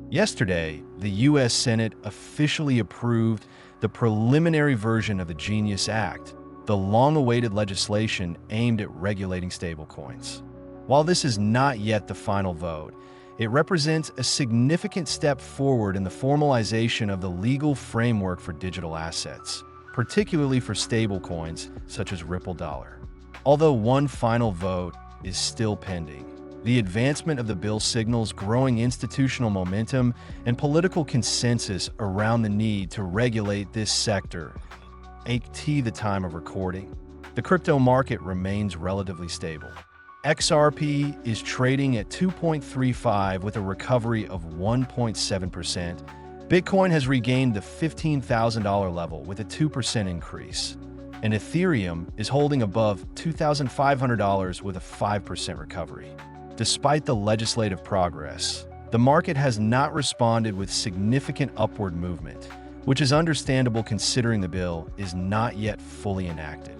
Yesterday, the U.S. Senate officially approved the preliminary version of the Genius Act, the long-awaited legislation aimed at regulating stablecoins. While this is not yet the final vote, it represents a significant step forward in the formalization of the legal framework for digital assets, particularly for stablecoins such as Ripple Dollar. Although one final vote is still pending, the advancement of the bill signals growing institutional momentum and political consensus around the need to regulate this sector. At the time of recording, the crypto market remains relatively stable. XRP is trading at 2.35 with a recovery of 1.7%. Bitcoin has regained the $15,000 level with a 2% increase. And Ethereum is holding above $2,500 with a 5% recovery. Despite the legislative progress, the market has not responded with significant upward movement, which is understandable considering the bill is not yet fully enacted.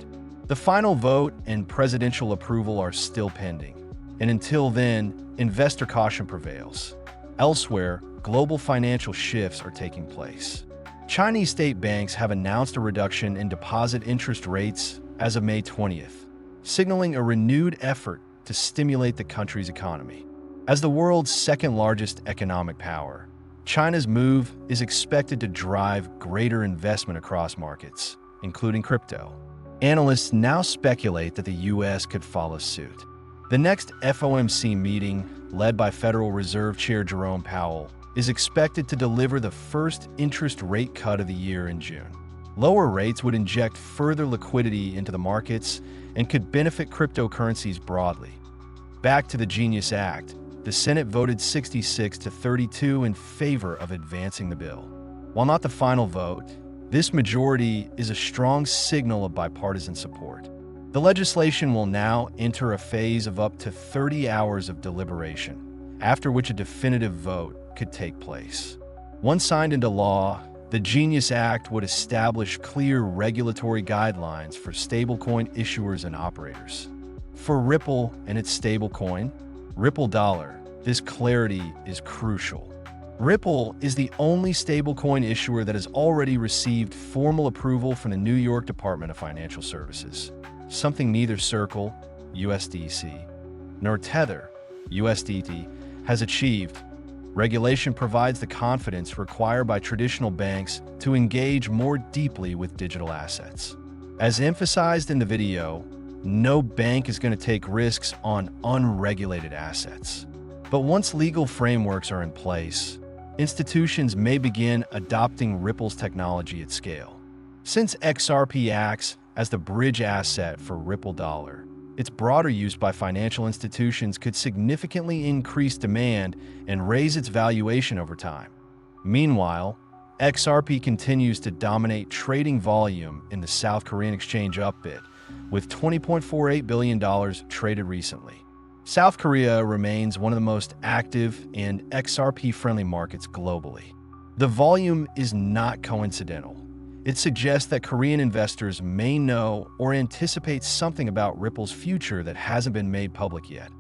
The final vote and presidential approval are still pending, and until then, investor caution prevails. Elsewhere, global financial shifts are taking place. Chinese state banks have announced a reduction in deposit interest rates as of May 20th, signaling a renewed effort to stimulate the country's economy. As the world's second-largest economic power, China's move is expected to drive greater investment across markets, including crypto. Analysts now speculate that the U.S. could follow suit. The next FOMC meeting, led by Federal Reserve Chair Jerome Powell, is expected to deliver the first interest rate cut of the year in June. Lower rates would inject further liquidity into the markets and could benefit cryptocurrencies broadly. Back to the Genius Act, the Senate voted 66-32 in favor of advancing the bill. While not the final vote, this majority is a strong signal of bipartisan support. The legislation will now enter a phase of up to 30 hours of deliberation, after which a definitive vote could take place. Once signed into law, the Genius Act would establish clear regulatory guidelines for stablecoin issuers and operators. For Ripple and its stablecoin, Ripple Dollar, this clarity is crucial. Ripple is the only stablecoin issuer that has already received formal approval from the New York Department of Financial Services, something neither Circle, USDC, nor Tether, USDT, has achieved. Regulation provides the confidence required by traditional banks to engage more deeply with digital assets. As emphasized in the video, no bank is going to take risks on unregulated assets. But once legal frameworks are in place, institutions may begin adopting Ripple's technology at scale. Since XRP acts as the bridge asset for Ripple Dollar, its broader use by financial institutions could significantly increase demand and raise its valuation over time. Meanwhile, XRP continues to dominate trading volume in the South Korean exchange upbit, with $20.48 billion traded recently. South Korea remains one of the most active and XRP-friendly markets globally. The volume is not coincidental. It suggests that Korean investors may know or anticipate something about Ripple's future that hasn't been made public yet.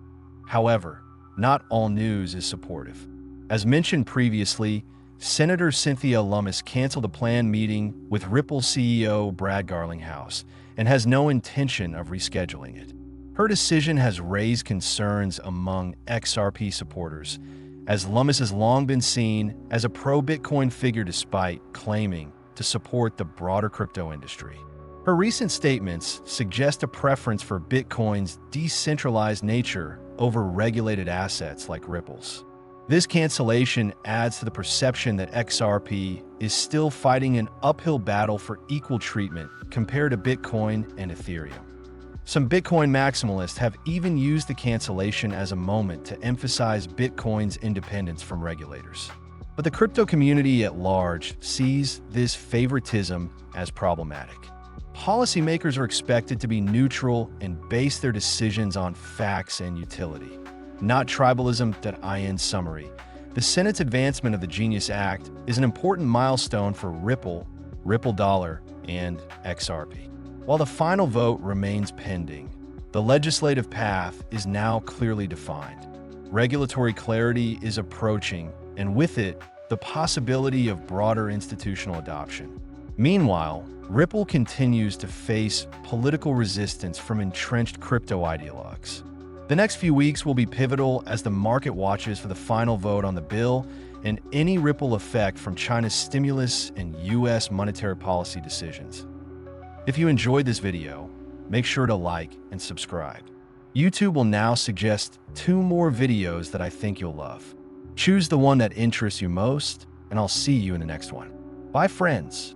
However, not all news is supportive. As mentioned previously, Senator Cynthia Lummis canceled a planned meeting with Ripple CEO Brad Garlinghouse and has no intention of rescheduling it. Her decision has raised concerns among XRP supporters, as Lummis has long been seen as a pro-Bitcoin figure despite claiming to support the broader crypto industry. Her recent statements suggest a preference for Bitcoin's decentralized nature over regulated assets like Ripple's. This cancellation adds to the perception that XRP is still fighting an uphill battle for equal treatment compared to Bitcoin and Ethereum. Some Bitcoin maximalists have even used the cancellation as a moment to emphasize Bitcoin's independence from regulators. But the crypto community at large sees this favoritism as problematic. Policymakers are expected to be neutral and base their decisions on facts and utility, not tribalism. In summary, the Senate's advancement of the Genius Act is an important milestone for Ripple, Ripple Dollar, and XRP. While the final vote remains pending, the legislative path is now clearly defined. Regulatory clarity is approaching, and with it, the possibility of broader institutional adoption. Meanwhile, Ripple continues to face political resistance from entrenched crypto ideologues. The next few weeks will be pivotal as the market watches for the final vote on the bill and any ripple effect from China's stimulus and U.S. monetary policy decisions. If you enjoyed this video, make sure to like and subscribe. YouTube will now suggest 2 more videos that I think you'll love. Choose the one that interests you most, and I'll see you in the next one. Bye, friends.